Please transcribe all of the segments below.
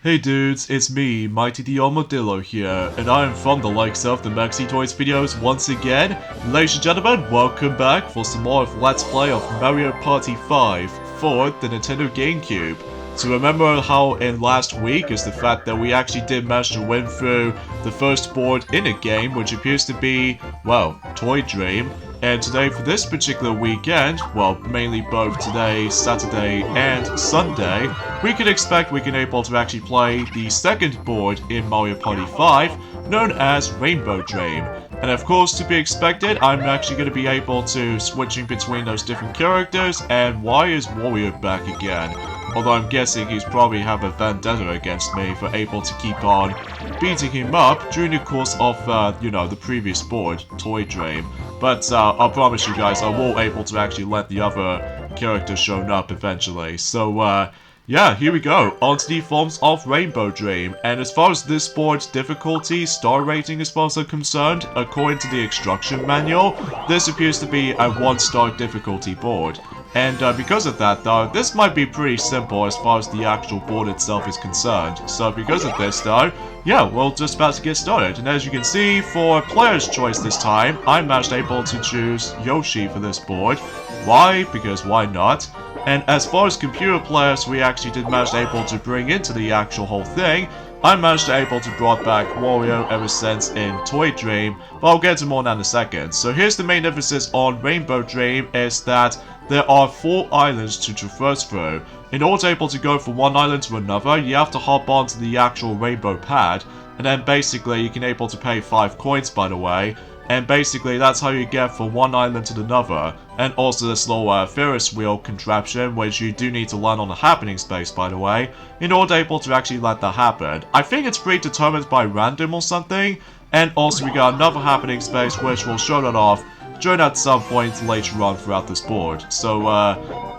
Hey dudes, it's me, Mighty the Armadillo here, and I am from the likes of the Maxi Toys videos once again. Ladies and gentlemen, welcome back for some more of Let's Play of Mario Party 5 for the Nintendo GameCube. So remember how in last week is the fact that we actually did manage to win through the first board in a game, which appears to be, well, Toy Dream. And today for this particular weekend, well, mainly both today, Saturday, and Sunday, we can expect we can able to actually play the second board in Mario Party 5, known as Rainbow Dream. And of course, to be expected, I'm actually going to be able to switching between those different characters, and why is Wario back again? Although I'm guessing he's probably have a vendetta against me for able to keep on beating him up during the course of, the previous board, Toy Dream. But I'll promise you guys, I will able to actually let the other characters show up eventually. So, yeah, here we go, onto the forms of Rainbow Dream. And as far as this board's difficulty, star rating as far as I'm concerned, according to the instruction manual, this appears to be a 1-star difficulty board. And because of that though, this might be pretty simple as far as the actual board itself is concerned. So because of this though, yeah, we're just about to get started. And as you can see, for player's choice this time, I managed able to choose Yoshi for this board. Why? Because why not? And as far as computer players we actually did manage able to bring into the actual whole thing, I managed able to brought back Wario ever since in Toy Dream, but I'll get to more in a second. So here's the main emphasis on Rainbow Dream is that there are 4 islands to traverse through. In order to able to go from one island to another, you have to hop onto the actual rainbow pad, and then basically you can able to pay 5 coins by the way, and basically that's how you get from one island to another. And also this little Ferris wheel contraption, which you do need to land on the happening space by the way, in order able to actually let that happen. I think it's predetermined by random or something, and also we got another happening space which will show that off during at some point later on throughout this board. So,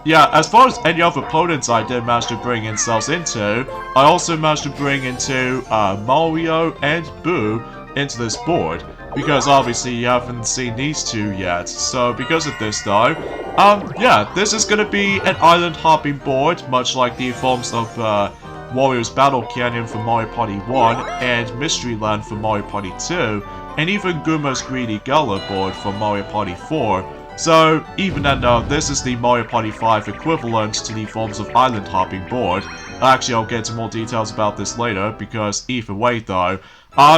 yeah, as far as any other opponents I did manage to bring themselves into, I also managed to bring into Mario and Boo into this board, because obviously you haven't seen these two yet. So because of this though, yeah, this is gonna be an island hopping board, much like the forms of Wario's Battle Canyon for Mario Party 1 and Mystery Land for Mario Party 2, and even Goomba's Greedy Gala board for Mario Party 4. So even then though, this is the Mario Party 5 equivalent to the forms of island hopping board. Actually, I'll get into more details about this later, because either way though,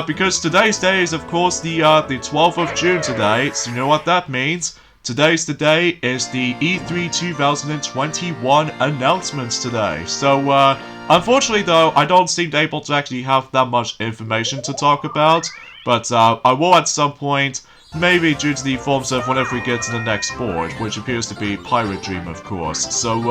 because today's day is of course the 12th of June today, so you know what that means. Today's the day is the E3 2021 announcements today. So, unfortunately though, I don't seem able to actually have that much information to talk about, but I will at some point, maybe due to the forms of whenever we get to the next board, which appears to be Pirate Dream of course. So,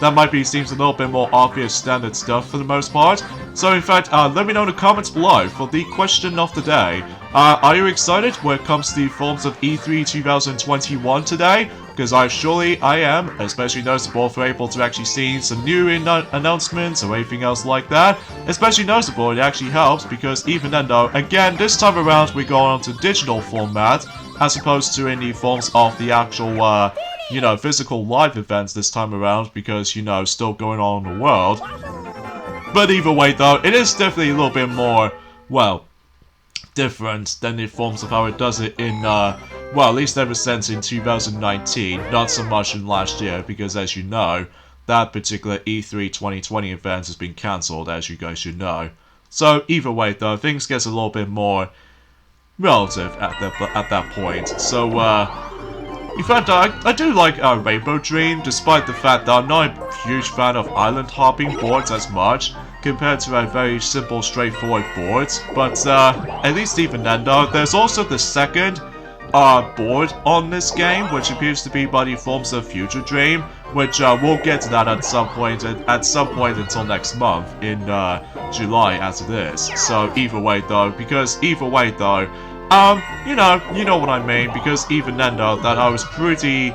that might be seems a little bit more obvious standard stuff for the most part. So in fact, let me know in the comments below for the question of the day. Are you excited when it comes to the forms of E3 2021 today? Because I am, especially noticeable if we're able to actually see some new announcements or anything else like that. Especially noticeable, it actually helps, because even then though, again, this time around we go on to digital format, as opposed to in the forms of the actual, physical live events this time around, because, still going on in the world. But either way though, it is definitely a little bit more, well, different than the forms of how it does it in, well, at least ever since in 2019, not so much in last year, because as you know, that particular E3 2020 event has been cancelled, as you guys should know. So either way though, things get a little bit more relative at that point. So, in fact, I do like Rainbow Dream, despite the fact that I'm not a huge fan of island hopping boards as much, compared to a very simple, straightforward board. But at least even then though, there's also the second board on this game, which appears to be by the forms of Future Dream, which we'll get to that at some point until next month in July as it is. So either way though, you know what I mean, because even then though, that I was pretty...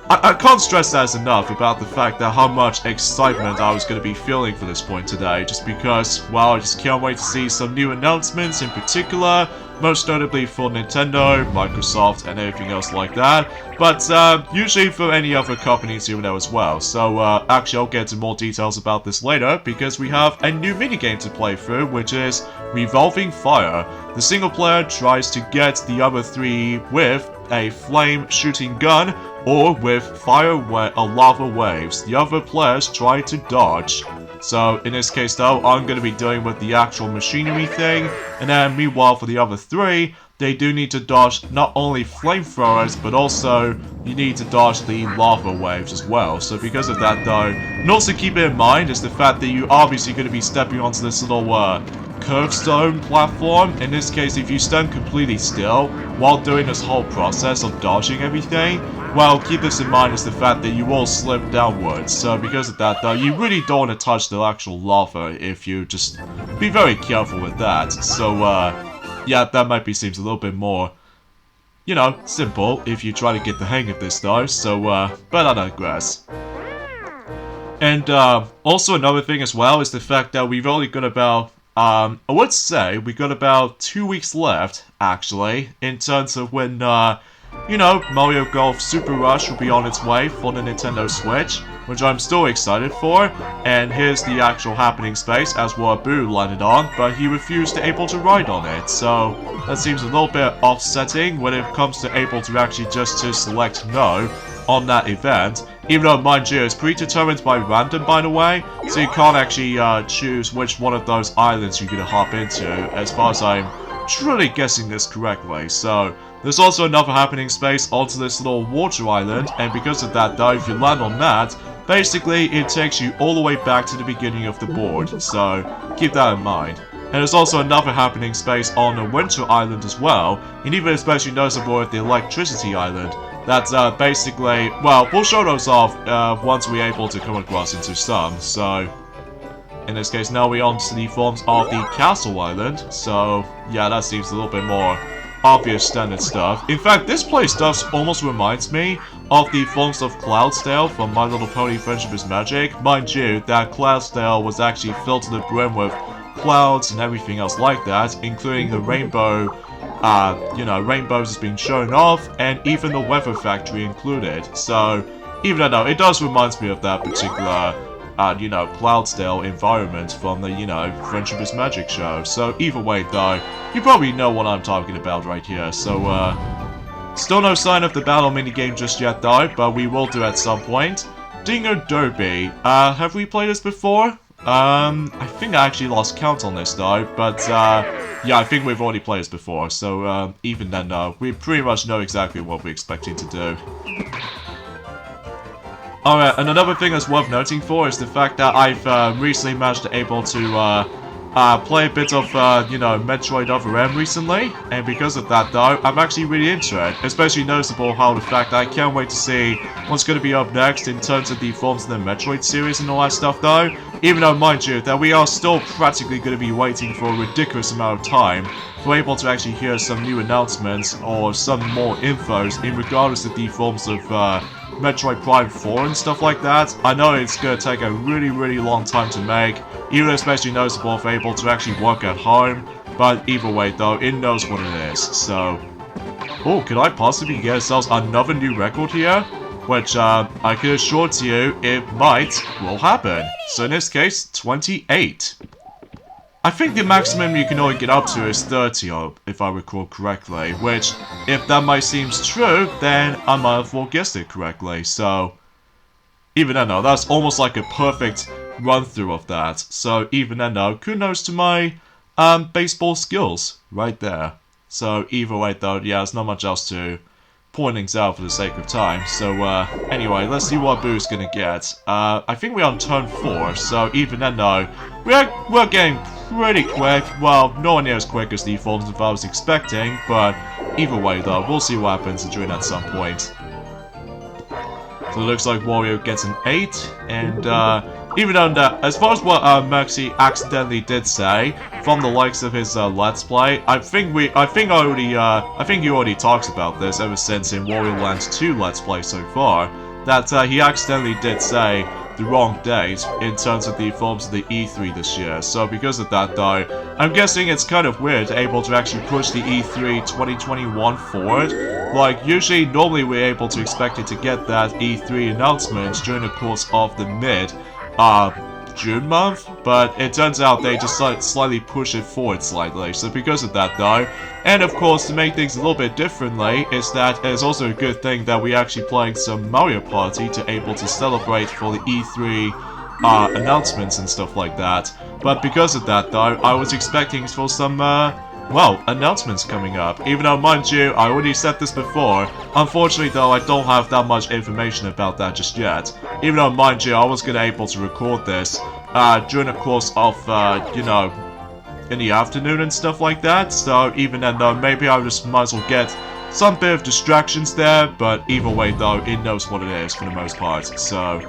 I can't stress that enough about the fact that how much excitement I was going to be feeling for this point today, just because, well, I just can't wait to see some new announcements in particular, most notably for Nintendo, Microsoft, and everything else like that, but usually for any other companies here and there as well. So actually I'll get into more details about this later, because we have a new minigame to play through, which is Revolving Fire. The single player tries to get the other three with a flame shooting gun or with lava waves. The other players try to dodge. So in this case though, I'm going to be dealing with the actual machinery thing, and then meanwhile for the other three, they do need to dodge not only flamethrowers, but also you need to dodge the lava waves as well. So because of that though, and also keep in mind is the fact that you're obviously going to be stepping onto this little curbstone platform. In this case, if you stand completely still while doing this whole process of dodging everything, well, keep this in mind is the fact that you will slip downwards. So because of that though, you really don't want to touch the actual lava if you just be very careful with that. So yeah, that might seems a little bit more, you know, simple if you try to get the hang of this though. So but I digress. And also another thing as well is the fact that we've only got about I would say we got about 2 weeks left, actually, in terms of when, you know, Mario Golf Super Rush will be on its way for the Nintendo Switch, which I'm still excited for. And here's the actual happening space as Wabu landed on, but he refused to able to ride on it. So that seems a little bit offsetting when it comes to able to actually just to select no on that event. Even though, mind you, it's predetermined by random, by the way, so you can't actually choose which one of those islands you're gonna hop into, as far as I'm truly guessing this correctly. So there's also another happening space onto this little water island, and because of that though, if you land on that, basically it takes you all the way back to the beginning of the board, so keep that in mind. And there's also another happening space on the winter island as well, and even especially noticeable with the electricity island. That's basically, well, we'll show those off once we're able to come across into some. So in this case, now we're on to the forms of the Castle Island. So yeah, that seems a little bit more obvious standard stuff. In fact, this place does almost reminds me of the forms of Cloudsdale from My Little Pony Friendship is Magic. Mind you, that Cloudsdale was actually filled to the brim with clouds and everything else like that, including the rainbow. You know, rainbows has been shown off, and even the weather factory included. So, even though it does remind me of that particular, you know, Cloudsdale environment from the, you know, Friendship is Magic show. So, either way though, you probably know what I'm talking about right here. So, still no sign of the battle minigame just yet though, but we will do at some point. Dingo Derby. Have we played this before? I think I actually lost count on this though, but yeah, I think we've already played this before, so even then we pretty much know exactly what we're expecting to do. Alright, and another thing that's worth noting for is the fact that I've recently managed to able to play a bit of, you know, Metroid Other M recently, and because of that though, I'm actually really into it. Especially noticeable how the fact that I can't wait to see what's going to be up next in terms of the forms of the Metroid series and all that stuff though. Even though, mind you, that we are still practically going to be waiting for a ridiculous amount of time for able to actually hear some new announcements or some more infos in regards of the forms of Metroid Prime 4 and stuff like that. I know it's going to take a really long time to make, even especially noticeable if able to actually work at home, but either way though, it knows what it is. So, oh, could I possibly get ourselves another new record here? Which, I can assure to you, it will happen. So in this case, 28. I think the maximum you can only get up to is 30, if I recall correctly, which, if that might seem true, then I might have well guessed it correctly. So, even then though, that's almost like a perfect run-through of that. So, even then though, kudos to my, baseball skills, right there. So, either way though, yeah, there's not much else to point things out for the sake of time. So, anyway, let's see what Boo's gonna get. I think we're on turn 4, so even then though, we're getting pretty quick. Well, nowhere near as quick as the forms of I was expecting, but either way though, we'll see what happens during at some point. So it looks like Wario gets an 8, and even though that, as far as what Maxi accidentally did say from the likes of his Let's Play, I think he already talks about this ever since in Wario Land 2 Let's Play so far, that he accidentally did say the wrong date in terms of the forms of the E3 this year. So because of that though, I'm guessing it's kind of weird able to actually push the E3 2021 forward. Like usually, normally we're able to expect it to get that E3 announcement during the course of the June month, but it turns out they just slightly push it forward slightly. So because of that though, and of course to make things a little bit differently, is that it's also a good thing that we're actually playing some Mario Party to able to celebrate for the E3 announcements and stuff like that. But because of that though, I was expecting for some well, announcements coming up. Even though, mind you, I already said this before. Unfortunately, though, I don't have that much information about that just yet. Even though, mind you, I was gonna able to record this during the course of, you know, in the afternoon and stuff like that. So even then, though, maybe I just might as well get some bit of distractions there. But either way, though, it knows what it is for the most part. So,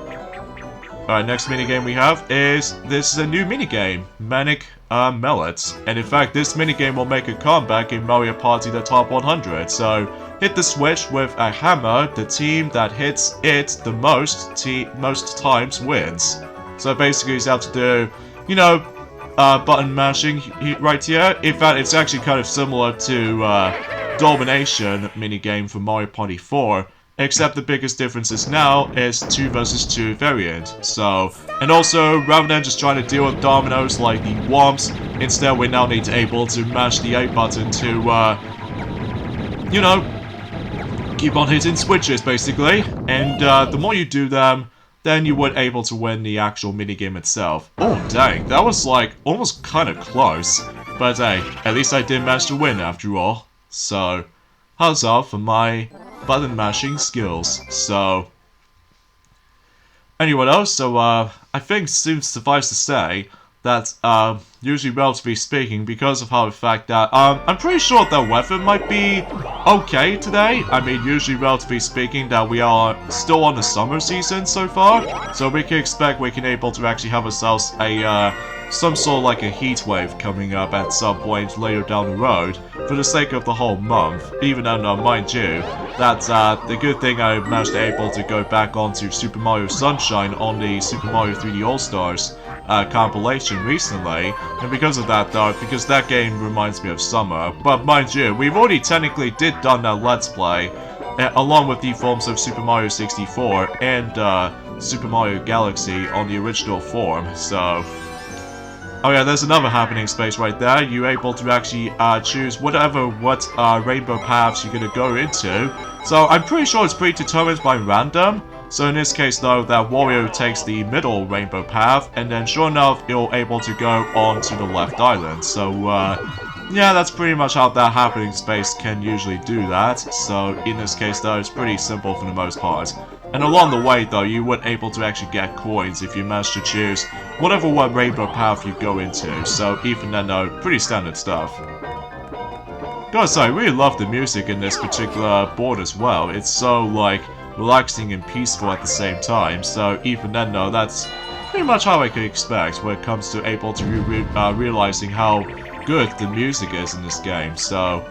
alright, next minigame we have is, this is a new minigame, Manic Melons. And in fact, this minigame will make a comeback in Mario Party the Top 100. So, hit the switch with a hammer, the team that hits it the most times wins. So basically, you have to do, you know, button mashing right here. In fact, it's actually kind of similar to Domination minigame for Mario Party 4. Except the biggest difference is now is 2 versus 2 variant. So, and also, rather than just trying to deal with dominoes like the Womps, instead we now need to able to mash the A button to, you know, keep on hitting switches basically. And the more you do them, then you would able to win the actual minigame itself. Oh dang, that was like almost kind of close. But hey, at least I did manage to win after all. So, huzzah for my button mashing skills. So anyway though, so I think it seems suffice to say that usually relatively speaking, because of how the fact that I'm pretty sure the weather might be okay today. I mean, usually relatively speaking that we are still on the summer season so far, so we can expect we can able to actually have ourselves a some sort of like a heat wave coming up at some point later down the road for the sake of the whole month. Even though, mind you, that's the good thing I managed to able to go back onto Super Mario Sunshine on the Super Mario 3D All-Stars compilation recently, and because of that though, because that game reminds me of summer. But mind you, we've already technically did done that Let's Play along with the forms of Super Mario 64 and Super Mario Galaxy on the original form, so... Oh yeah, there's another happening space right there. You're able to actually choose what rainbow paths you're gonna go into. So I'm pretty sure it's predetermined by random. So in this case though, that Wario takes the middle rainbow path, and then sure enough, you're able to go on to the left island. So yeah, that's pretty much how that happening space can usually do that. So in this case though, it's pretty simple for the most part. And along the way though, you would able to actually get coins if you manage to choose whatever rainbow path you go into. So even then though, pretty standard stuff. Gotta say, I really love the music in this particular board as well. It's so like relaxing and peaceful at the same time. So even then though, that's pretty much how I could expect when it comes to able to realizing how good the music is in this game. So...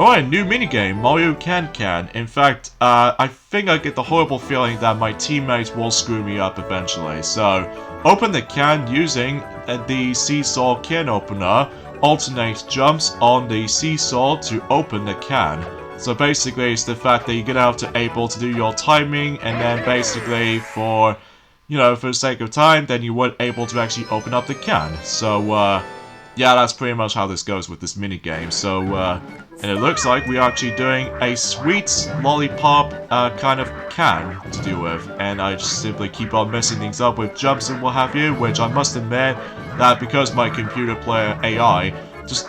Alright, new minigame, Mario Can. In fact, I think I get the horrible feeling that my teammates will screw me up eventually. So, open the can using the seesaw can opener. Alternate jumps on the seesaw to open the can. So basically, it's the fact that you're gonna have to able to do your timing, and then basically for, you know, for the sake of time, then you would able to actually open up the can. So, yeah, that's pretty much how this goes with this minigame. So, and it looks like we are actually doing a sweet lollipop kind of can to do with. And I just simply keep on messing things up with jumps and what have you, which I must admit that because my computer player AI just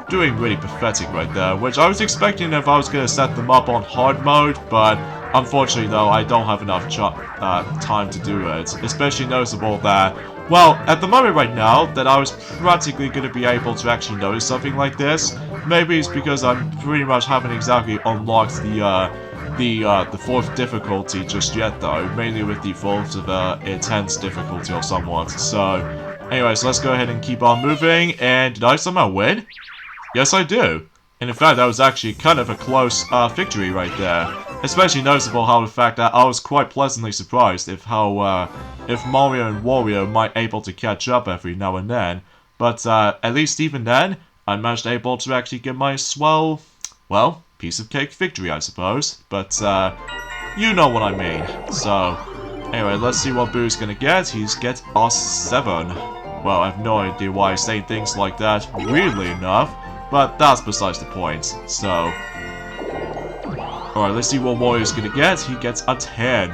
doing really pathetic right there, which I was expecting if I was going to set them up on hard mode, but unfortunately though, I don't have enough time to do it. Especially noticeable that, well, at the moment right now, that I was practically going to be able to actually notice something like this. Maybe it's because I'm pretty much haven't exactly unlocked the fourth difficulty just yet though, mainly with the fourth of intense difficulty or somewhat. So, anyway, so let's go ahead and keep on moving. And did I somehow win? Yes, I do. And in fact, that was actually kind of a close victory right there. Especially noticeable how the fact that I was quite pleasantly surprised if Mario and Wario might able to catch up every now and then. But at least even then, I managed able to actually get my swell, well, piece of cake victory, I suppose. But you know what I mean. So anyway, let's see what Boo's gonna get. He's get us 7. Well, I have no idea why he's saying things like that, weirdly enough, but that's besides the point. So alright, let's see what Wario's gonna get. He gets a 10.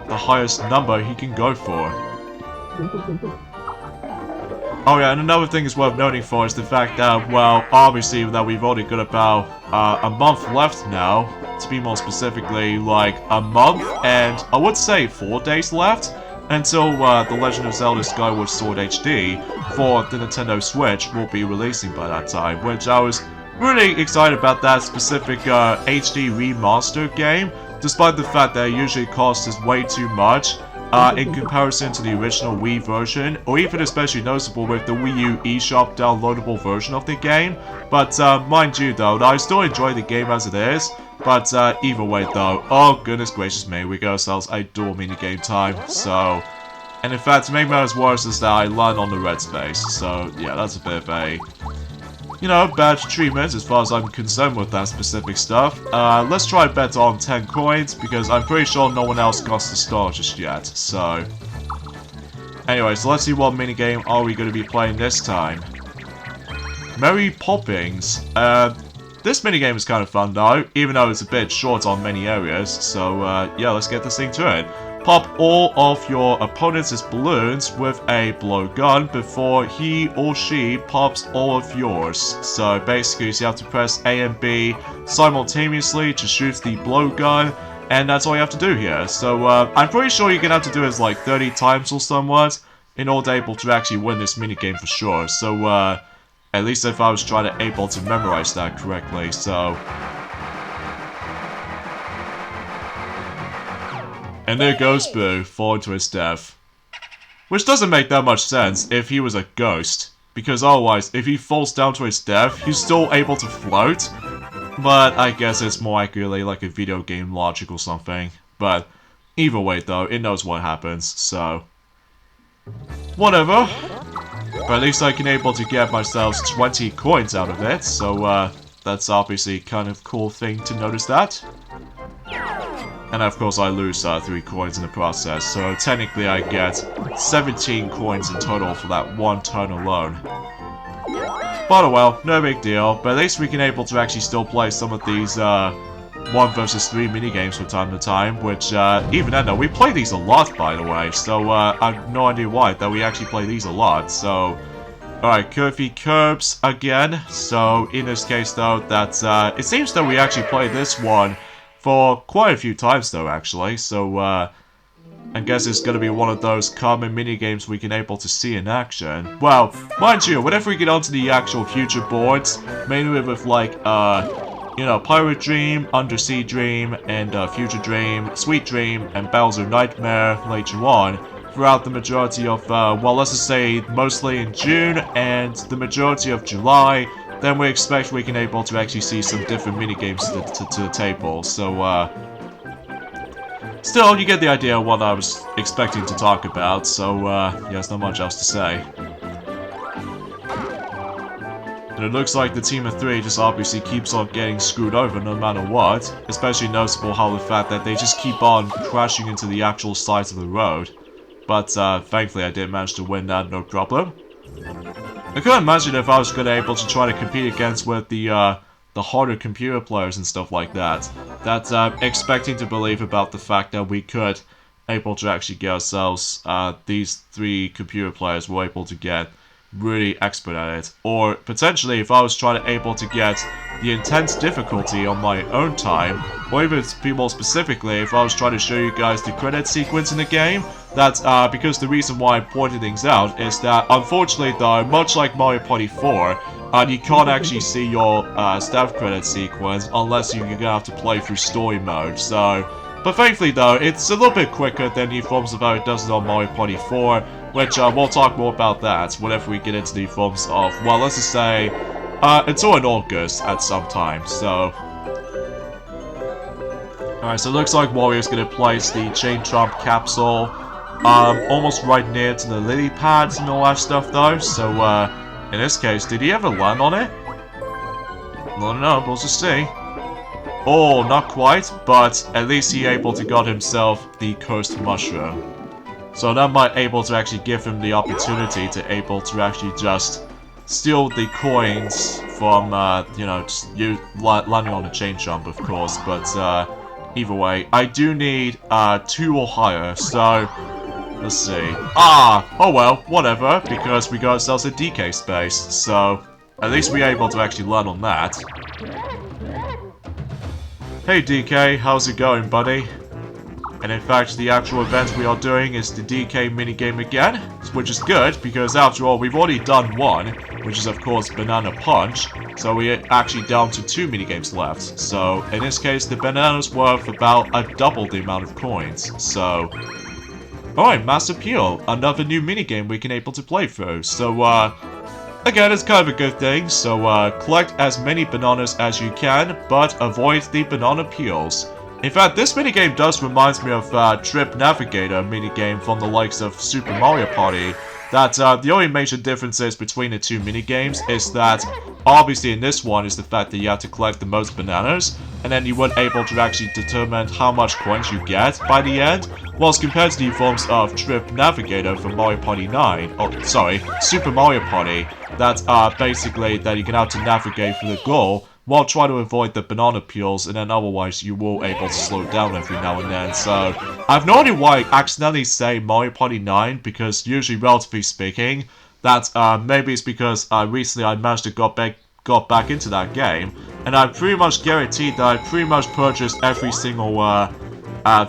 The highest number he can go for. Oh yeah, and another thing is worth noting for is the fact that, well, obviously that we've already got about a month left now. To be more specifically, like a month and I would say 4 days left until The Legend of Zelda Skyward Sword HD for the Nintendo Switch will be releasing by that time, which I was really excited about that specific HD remaster game, despite the fact that it usually costs us way too much in comparison to the original Wii version, or even especially noticeable with the Wii U eShop downloadable version of the game. But mind you though, I still enjoy the game as it is, but either way though, oh goodness gracious me, we got ourselves a dual minigame time, so... And in fact, to make matters worse is that I land on the red space, so yeah, that's a bit of a... you know, bad treatment as far as I'm concerned with that specific stuff. Let's try a bet on 10 coins, because I'm pretty sure no one else got the star just yet, so... Anyway, so let's see what minigame are we going to be playing this time. Merry Poppings. This minigame is kind of fun though, even though it's a bit short on many areas, so yeah, let's get this thing to it. Pop all of your opponents' balloons with a blowgun before he or she pops all of yours. So basically, you have to press A and B simultaneously to shoot the blowgun, and that's all you have to do here. So I'm pretty sure you're gonna have to do it like 30 times or somewhat in order able to actually win this minigame for sure. So at least if I was trying to able to memorize that correctly, so... And there goes Boo, falling to his death. Which doesn't make that much sense if he was a ghost, because otherwise, if he falls down to his death, he's still able to float. But I guess it's more accurately like a video game logic or something. But either way though, it knows what happens, so... whatever. But at least I can able to get myself 20 coins out of it, so that's obviously kind of cool thing to notice that. And of course I lose 3 coins in the process, so technically I get 17 coins in total for that one turn alone. But oh well, no big deal, but at least we can able to actually still play some of these 1 versus 3 minigames from time to time, which even then though, we play these a lot by the way, so I have no idea why, that we actually play these a lot, so... Alright, Curvy Curbs again, so in this case though, that it seems that we actually played this one for quite a few times though actually, so I guess it's gonna be one of those common minigames we can able to see in action. Well, mind you, whenever we get onto the actual future boards, mainly with like, you know, Pirate Dream, Undersea Dream, and Future Dream, Sweet Dream, and Bowser Nightmare later on, throughout the majority of, well, let's just say mostly in June and the majority of July, then we expect we can able to actually see some different minigames to the table, so, still, you get the idea of what I was expecting to talk about, so, yeah, there's not much else to say. And it looks like the team of 3 just obviously keeps on getting screwed over no matter what, especially noticeable how the fact that they just keep on crashing into the actual sides of the road. But, thankfully I did manage to win that, no problem. I couldn't imagine if I was gonna able to try to compete against with the harder computer players and stuff like that. That expecting to believe about the fact that we could able to actually get ourselves these 3 computer players were able to get really expert at it. Or potentially if I was trying to able to get the intense difficulty on my own time, or even to be more specifically, if I was trying to show you guys the credit sequence in the game, that because the reason why I pointed things out is that unfortunately though, much like Mario Party 4, you can't actually see your staff credit sequence unless you're gonna have to play through story mode, so... But thankfully though, it's a little bit quicker than the forms of how it does it on Mario Party 4, which we'll talk more about that whenever we get into the forms of, well, let's just say, until in August at some time, so... Alright, so it looks like Wario's gonna place the Chain Chomp capsule almost right near to the lily pads and all that stuff though, so in this case, did he ever land on it? No, we'll just see. Oh, not quite, but at least he able to got himself the cursed mushroom. So that might able to actually give him the opportunity to able to actually just steal the coins from, you know, just you landing on the chain jump, of course, but either way, I do need 2 or higher, so let's see. Oh well, whatever, because we got ourselves a DK space, so at least we're able to actually land on that. Hey DK, how's it going, buddy? And in fact, the actual event we are doing is the DK minigame again, which is good, because after all, we've already done one, which is of course Banana Punch, so we're actually down to 2 minigames left. So, in this case, the bananas worth about double the amount of coins, so... Alright, Mass Appeal, another new minigame we can able to play through, so again, it's kind of a good thing, so collect as many bananas as you can, but avoid the banana peels. In fact, this minigame does remind me of Trip Navigator minigame from the likes of Super Mario Party. That the only major differences between the 2 minigames is that obviously in this one is the fact that you have to collect the most bananas, and then you weren't able to actually determine how much coins you get by the end, whilst compared to the forms of Trip Navigator from Mario Party 9, oh sorry, Super Mario Party, that basically that you can have to navigate through the goal, while trying to avoid the banana peels, and then otherwise you will able to slow down every now and then. So, I have no idea why I accidentally say Mario Party 9, because usually, relatively speaking, that maybe it's because recently I managed to got back into that game, and I'm pretty much guaranteed that I pretty much purchased every single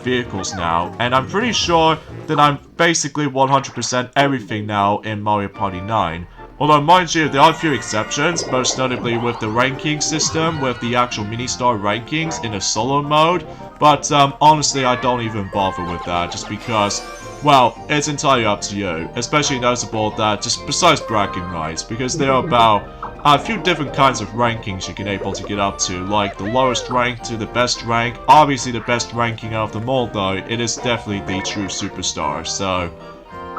vehicles now, and I'm pretty sure that I'm basically 100% everything now in Mario Party 9. Although, mind you, there are a few exceptions, most notably with the ranking system, with the actual mini-star rankings in a solo mode, but honestly, I don't even bother with that, just because, well, it's entirely up to you, especially noticeable that, just besides bragging rights, because there are about a few different kinds of rankings you can able to get up to, like the lowest rank to the best rank. Obviously, the best ranking of them all, though, it is definitely the true superstar, so...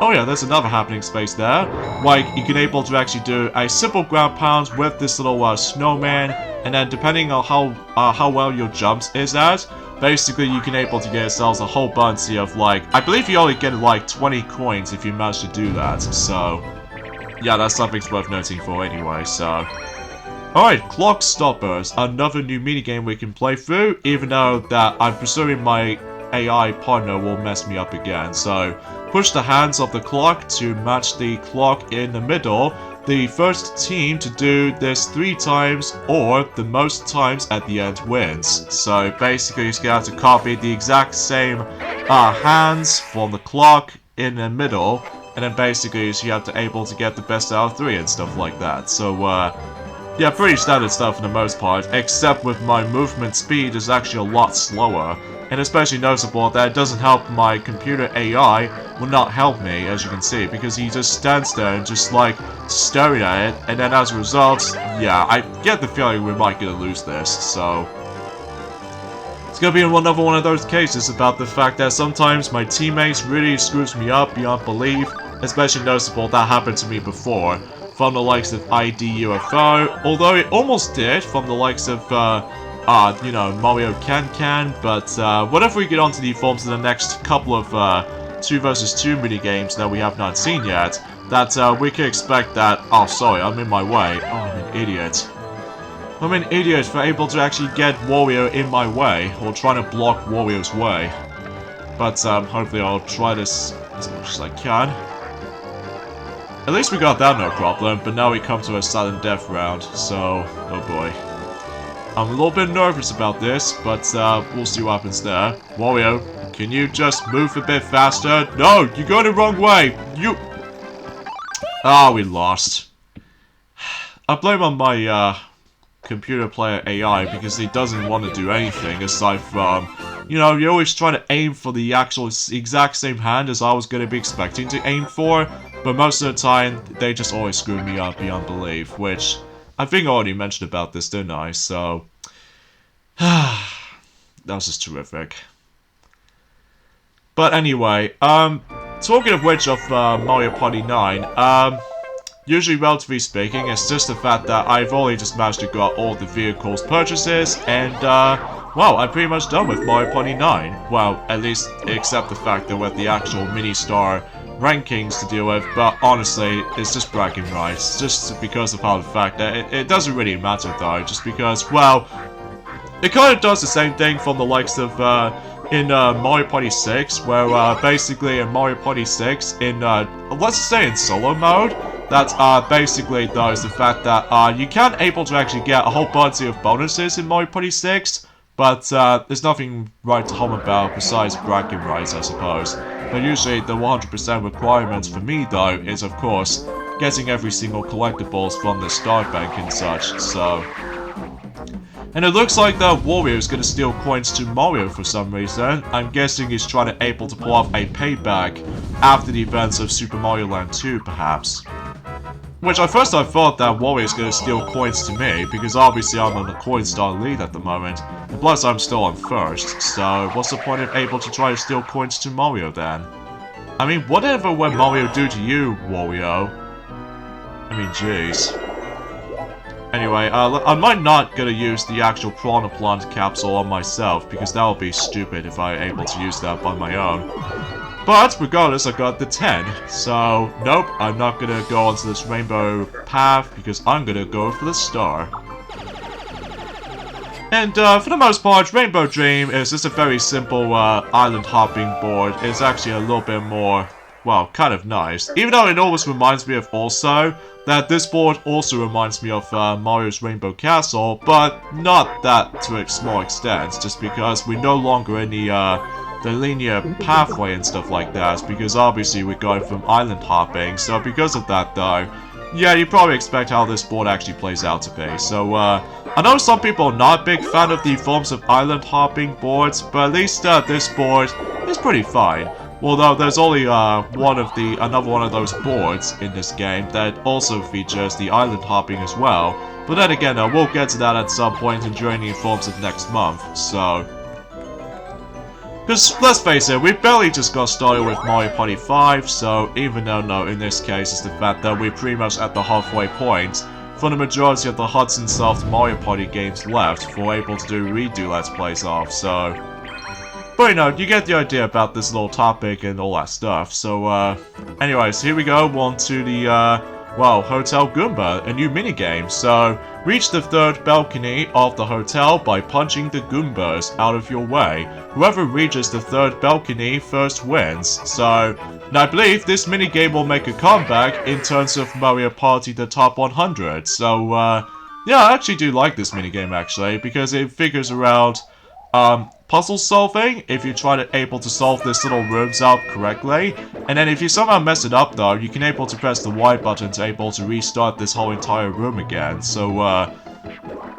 Oh yeah, there's another happening space there. Like, you can able to actually do a simple ground pound with this little snowman, and then depending on how well your jumps is at, basically you can able to get yourselves a whole bunch of like, I believe you only get like 20 coins if you manage to do that, so yeah, that's something worth noting for anyway, so. Alright, Clock Stoppers, another new minigame we can play through, even though that I'm presuming my AI partner will mess me up again, so push the hands of the clock to match the clock in the middle. The first team to do this 3 times or the most times at the end wins. So basically you're gonna have to copy the exact same hands from the clock in the middle, and then basically you have to able to get the best out of 3 and stuff like that. So yeah, pretty standard stuff for the most part, except with my movement speed is actually a lot slower. And especially noticeable that it doesn't help my computer AI, will not help me, as you can see, because he just stands there and just like staring at it, and then as a result, yeah, I get the feeling we might gonna lose this, so... It's gonna be another one of those cases about the fact that sometimes my teammates really screws me up beyond belief, especially noticeable that happened to me before, from the likes of ID UFO, although it almost did from the likes of, you know, Mario Can, but whatever we get onto the forms in the next couple of 2 vs 2 minigames that we have not seen yet, that we can expect that... Oh, sorry, I'm in my way. Oh, I'm an idiot. I'm an idiot for able to actually get Wario in my way, or trying to block Wario's way. But hopefully I'll try this as much as I can. At least we got that no problem, but now we come to a sudden death round, so... oh boy. I'm a little bit nervous about this, but we'll see what happens there. Wario, can you just move a bit faster? No, you're going the wrong way! You... Ah, we lost. I blame on my computer player AI because he doesn't want to do anything aside from, you know, you're always trying to aim for the actual exact same hand as I was going to be expecting to aim for, but most of the time, they just always screw me up beyond belief, which... I think I already mentioned about this, didn't I? So, was just terrific. But anyway, talking of which of Mario Party 9, usually, relatively speaking, it's just the fact that I've only just managed to got all the vehicles purchases, and, well, I'm pretty much done with Mario Party 9. Well, at least, except the fact that with the actual mini-star rankings to deal with, but honestly, it's just bragging rights, just because of how the fact that it doesn't really matter, though, just because, well, it kind of does the same thing from the likes of, in Mario Party 6, where basically in Mario Party 6, in let's say in solo mode, that basically though is the fact that you can able to actually get a whole bunch of bonuses in Mario Party 6, but there's nothing right to hum about besides bragging rights, I suppose. But usually the 100% requirements for me though is of course getting every single collectibles from the star bank and such, so. And it looks like the Wario is going to steal coins to Mario for some reason. I'm guessing he's trying to able to pull off a payback after the events of Super Mario Land 2, perhaps. Which at first I thought that Wario is going to steal coins to me, because obviously I'm on the coin star lead at the moment. And plus I'm still on first, so what's the point of able to try to steal coins to Mario then? I mean, whatever would Mario do to you, Wario? I mean, jeez. Anyway, I might not gonna use the actual Piranha Plant capsule on myself, because that would be stupid if I were able to use that by my own. But, regardless, I got the 10, so, nope, I'm not gonna go onto this rainbow path, because I'm gonna go for the star. And, for the most part, Rainbow Dream is just a very simple, island hopping board. It's actually a little bit more, well, kind of nice. Even though it always reminds me of also that this board also reminds me of Mario's Rainbow Castle, but not that to a small extent, just because we're no longer in the linear pathway and stuff like that, because obviously we're going from island hopping, so because of that though, yeah, you probably expect how this board actually plays out to be. So, I know some people are not a big fan of the forms of island hopping boards, but at least this board is pretty fine. Although there's only another one of those boards in this game that also features the island hopping as well. But then again, we'll get to that at some point during the informs of next month, so. Because let's face it, we barely just got started with Mario Party 5, so even though no, in this case it's the fact that we're pretty much at the halfway point for the majority of the Hudson Soft Mario Party games left for able to do redo Let's Plays off, so. But you know, you get the idea about this little topic and all that stuff. So, anyways, here we go, on to the, well, Hotel Goomba, a new minigame. So, reach the third balcony of the hotel by punching the Goombas out of your way. Whoever reaches the third balcony first wins. So, and I believe this minigame will make a comeback in terms of Mario Party the Top 100. So, yeah, I actually do like this minigame, actually, because it figures around puzzle solving if you try to able to solve this little rooms out correctly, and then if you somehow mess it up though, you can able to press the Y button to able to restart this whole entire room again. So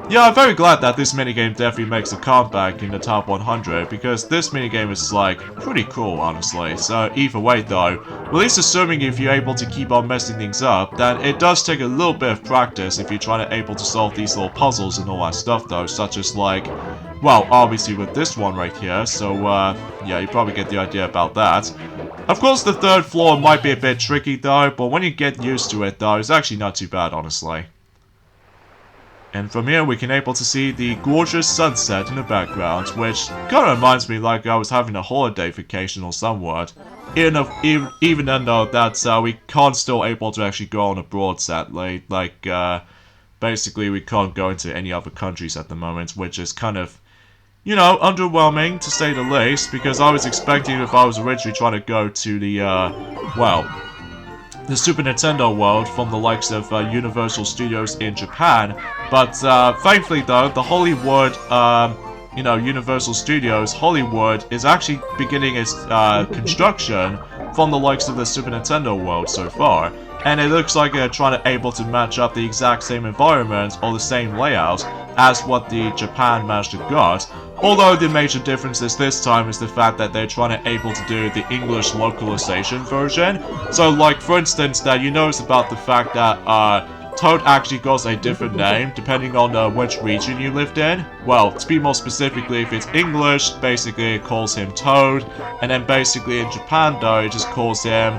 yeah, I'm very glad that this minigame definitely makes a comeback in the top 100, because this minigame is like pretty cool, honestly. So either way though, at least assuming if you're able to keep on messing things up, then it does take a little bit of practice if you're trying to able to solve these little puzzles and all that stuff though, such as like, well, obviously with this one right here, so yeah, you probably get the idea about that. Of course the third floor might be a bit tricky though, but when you get used to it though, it's actually not too bad, honestly. And from here we can able to see the gorgeous sunset in the background, which kind of reminds me like I was having a holiday vacation or somewhat. Even though that we can't still able to actually go on abroad, sadly. Like, basically we can't go into any other countries at the moment, which is kind of, you know, underwhelming to say the least, because I was expecting if I was originally trying to go to the, well, the Super Nintendo world from the likes of Universal Studios in Japan, but thankfully though, the Hollywood, you know, Universal Studios, Hollywood, is actually beginning its construction from the likes of the Super Nintendo world so far. And it looks like they're trying to able to match up the exact same environment or the same layout as what the Japan managed to got. Although the major difference is this time is the fact that they're trying to able to do the English localization version. So like for instance that you notice about the fact that Toad actually goes a different name depending on which region you lived in. Well, to be more specifically, if it's English, basically it calls him Toad, and then basically in Japan though, it just calls him,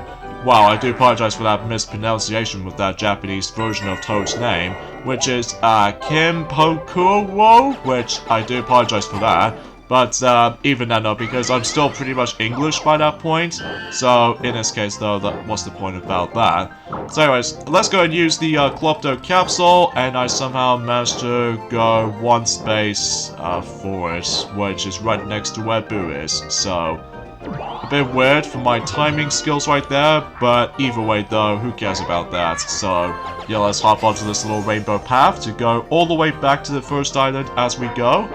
wow, I do apologize for that mispronunciation with that Japanese version of Toad's name, which is Kim Pokuo, which I do apologize for that. But even then though, because I'm still pretty much English by that point, so in this case though, what's the point about that? So anyways, let's go and use the Klopto capsule, and I somehow managed to go one space forward, which is right next to where Boo is, so a bit weird for my timing skills right there, but either way though, who cares about that? So yeah, let's hop onto this little rainbow path to go all the way back to the first island as we go.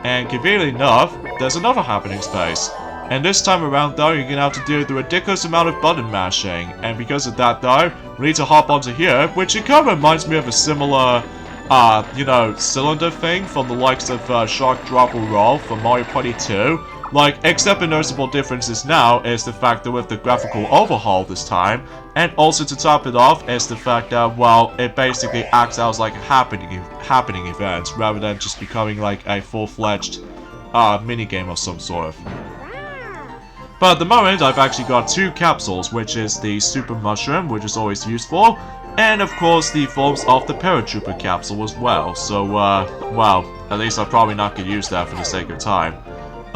And conveniently enough, there's another happening space. And this time around though, you're gonna have to do the ridiculous amount of button mashing. And because of that though, we need to hop onto here, which it kind of reminds me of a similar, you know, cylinder thing from the likes of Shark Drop or Roll from Mario Party 2. Like, except the noticeable differences now is the fact that with the graphical overhaul this time, and also to top it off is the fact that, well, it basically acts out as like a happening event rather than just becoming like a full-fledged minigame of some sort. But at the moment, I've actually got two capsules, which is the Super Mushroom, which is always useful, and of course the forms of the Paratrooper capsule as well. So, well, at least I'm probably not going to use that for the sake of time.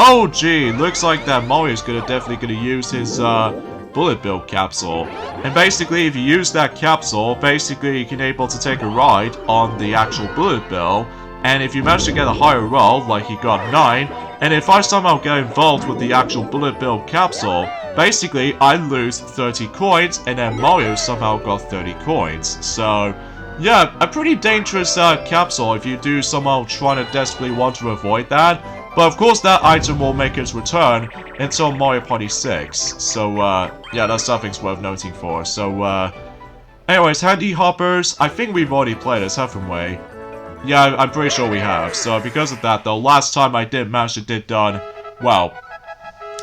Oh gee, looks like that Mario's definitely gonna use his bullet bill capsule. And basically, if you use that capsule, basically you can able to take a ride on the actual bullet bill. And if you manage to get a higher roll, like he got 9, and if I somehow get involved with the actual bullet bill capsule, basically I lose 30 coins, and then Mario somehow got 30 coins. So yeah, a pretty dangerous capsule if you do somehow try to desperately want to avoid that. But of course that item will make its return until Mario Party 6. So yeah, that's something worth noting for. So anyways, Handy Hoppers, I think we've already played this, haven't we? Yeah, I'm pretty sure we have. So because of that though, last time I did manage to did done, well,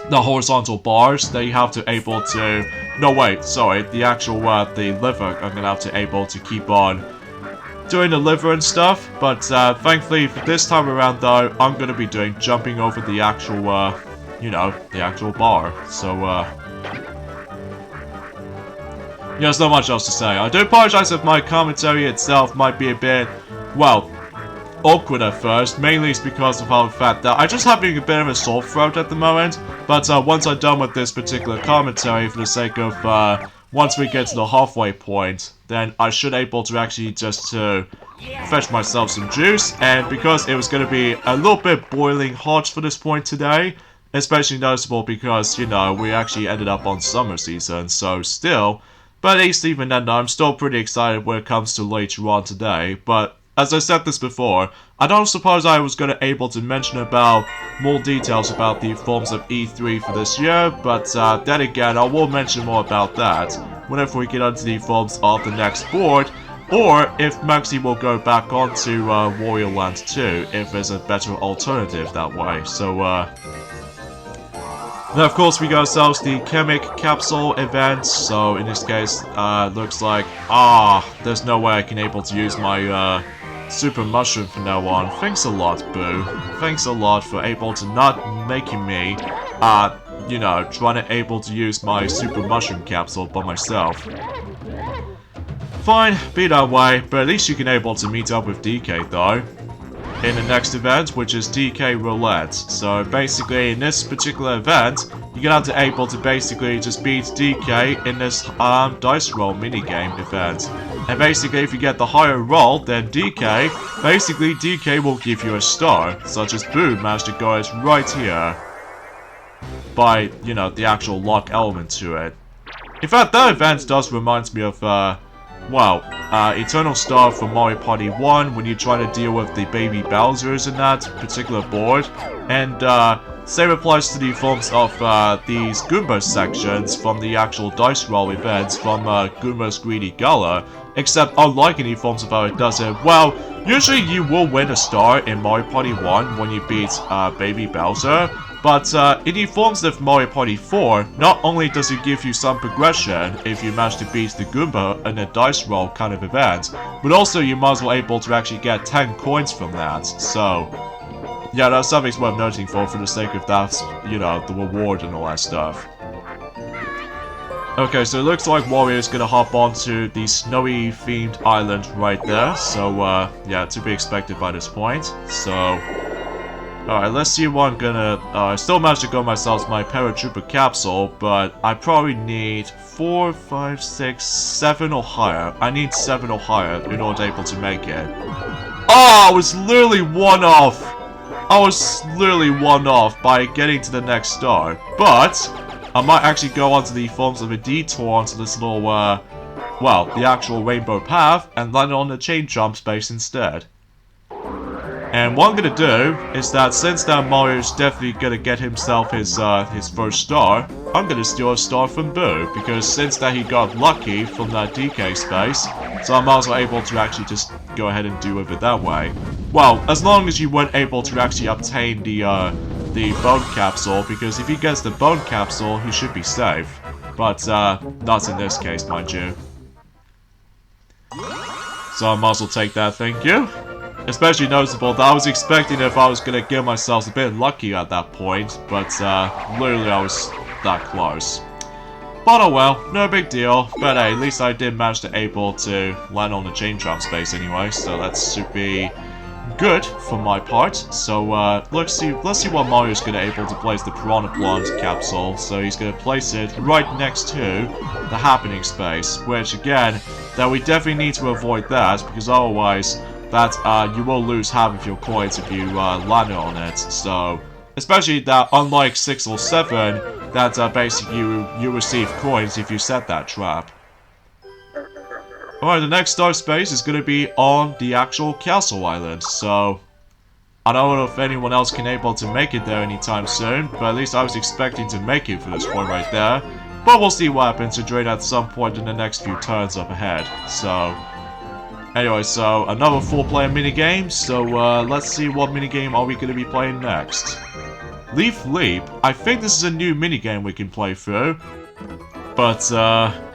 the horizontal bars that you have to able to, no wait, sorry, the actual, the liver, I'm gonna have to able to keep on doing the liver and stuff, but thankfully for this time around though, I'm gonna be doing jumping over the actual, you know, the actual bar. So, yeah, there's not much else to say. I do apologize if my commentary itself might be a bit, well, awkward at first, mainly it's because of how the fact that I'm just having a bit of a sore throat at the moment, but once I'm done with this particular commentary, for the sake of, once we get to the halfway point, then I should able to actually just fetch myself some juice, and because it was going to be a little bit boiling hot for this point today, especially noticeable because, you know, we actually ended up on summer season, so still, but at least even then I'm still pretty excited when it comes to later on today. But as I said this before, I don't suppose I was going to able to mention about more details about the forms of E3 for this year, but then again, I will mention more about that whenever we get onto the forms of the next board, or if Maxi will go back onto Wario Land 2, if there's a better alternative that way. So, then of course we got ourselves the Chemic Capsule event, so in this case, looks like, there's no way I can able to use my, Super Mushroom from now on. Thanks a lot, Boo. Thanks a lot for able to not making me, you know, trying to able to use my Super Mushroom capsule by myself. Fine, be that way, but at least you can able to meet up with DK though. In the next event, which is DK Roulette. So basically, in this particular event, you're gonna have to able to basically just beat DK in this dice roll minigame event. And basically, if you get the higher roll than DK, basically DK will give you a star, such as Boo managed to go as right here. By, you know, the actual luck element to it. In fact, that event does remind me of, well, Eternal Star from Mario Party 1 when you try to deal with the baby Bowsers in that particular board. And, same applies to the forms of, these Goomba sections from the actual dice roll events from, Goomba's Greedy Gala. Except, unlike any forms of how it does it, well, usually you will win a star in Mario Party 1 when you beat, Baby Bowser. But in the forms of Mario Party 4, not only does it give you some progression if you manage to beat the Goomba in a dice roll kind of event, but also you might as well able to actually get 10 coins from that. So, yeah, that's something worth noting for the sake of that, you know, the reward and all that stuff. Okay, so it looks like Wario's gonna hop onto the snowy themed island right there. So, yeah, to be expected by this point. So, alright, let's see what I'm gonna... I still managed to go myself my paratrooper capsule, but I probably need 4, 5, 6, 7 or higher. I need 7 or higher in order to be able to make it. Oh, I was literally one off! I was literally one off by getting to the next star. But I might actually go onto the forms of a detour onto this little, well, the actual rainbow path, and land on the chain jump space instead. And what I'm gonna do is that since that Mario's definitely gonna get himself his first star, I'm gonna steal a star from Boo, because since that he got lucky from that DK space, so I'm also able to actually just go ahead and do with it that way. Well, as long as you weren't able to actually obtain the bone capsule, because if he gets the bone capsule, he should be safe. But, not in this case, mind you. So I might as well take that, thank you. Especially noticeable that I was expecting if I was gonna give myself a bit lucky at that point, but, literally I was that close. But oh well, no big deal. But hey, at least I did manage to able to land on the chain jump space anyway, so that should be good for my part. So let's see what Mario's gonna able to place the Piranha Plant capsule. So he's gonna place it right next to the happening space, which again, that we definitely need to avoid that, because otherwise that you will lose half of your coins if you land on it. So especially that unlike 6 or 7, that basically you receive coins if you set that trap. Alright, the next star space is going to be on the actual castle island, so I don't know if anyone else can able to make it there anytime soon, but at least I was expecting to make it for this point right there. But we'll see what happens to drain at some point in the next few turns up ahead. So, anyway, so another 4-player minigame, so let's see what minigame are we going to be playing next. Leaf Leap, I think this is a new minigame we can play through. But,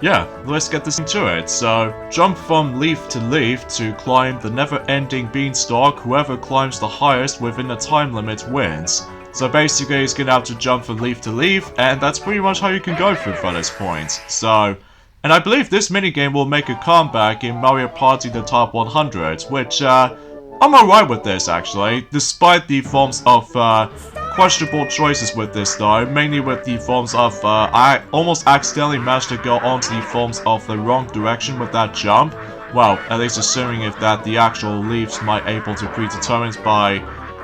yeah, let's get this into it. So, jump from leaf to climb the never-ending beanstalk. Whoever climbs the highest within the time limit wins. So basically, he's gonna have to jump from leaf to leaf, and that's pretty much how you can go through from this point. So, and I believe this minigame will make a comeback in Mario Party the Top 100, which, I'm alright with this, actually, despite the forms of, questionable choices with this though, mainly with the forms of, I almost accidentally managed to go onto the forms of the wrong direction with that jump. Well, at least assuming if that the actual leaves might able to predetermine by,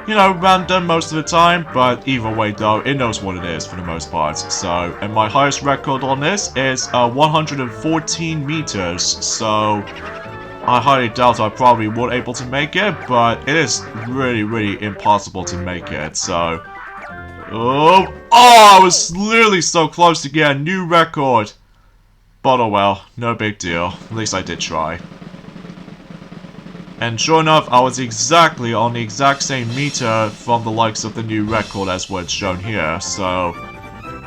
you know, random most of the time, but either way though, it knows what it is for the most part. So, and my highest record on this is, 114 meters, so I highly doubt I probably would able to make it, but it is really, really impossible to make it, so... Oh, I was literally so close to get a new record. But oh well, no big deal. At least I did try. And sure enough, I was exactly on the exact same meter from the likes of the new record as what's shown here, so...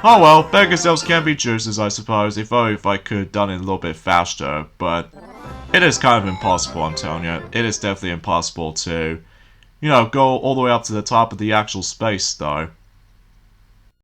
Oh well, beggars sales can be choosers, I suppose, if I could have done it a little bit faster, but... It is kind of impossible, I'm telling you. It is definitely impossible to, you know, go all the way up to the top of the actual space, though.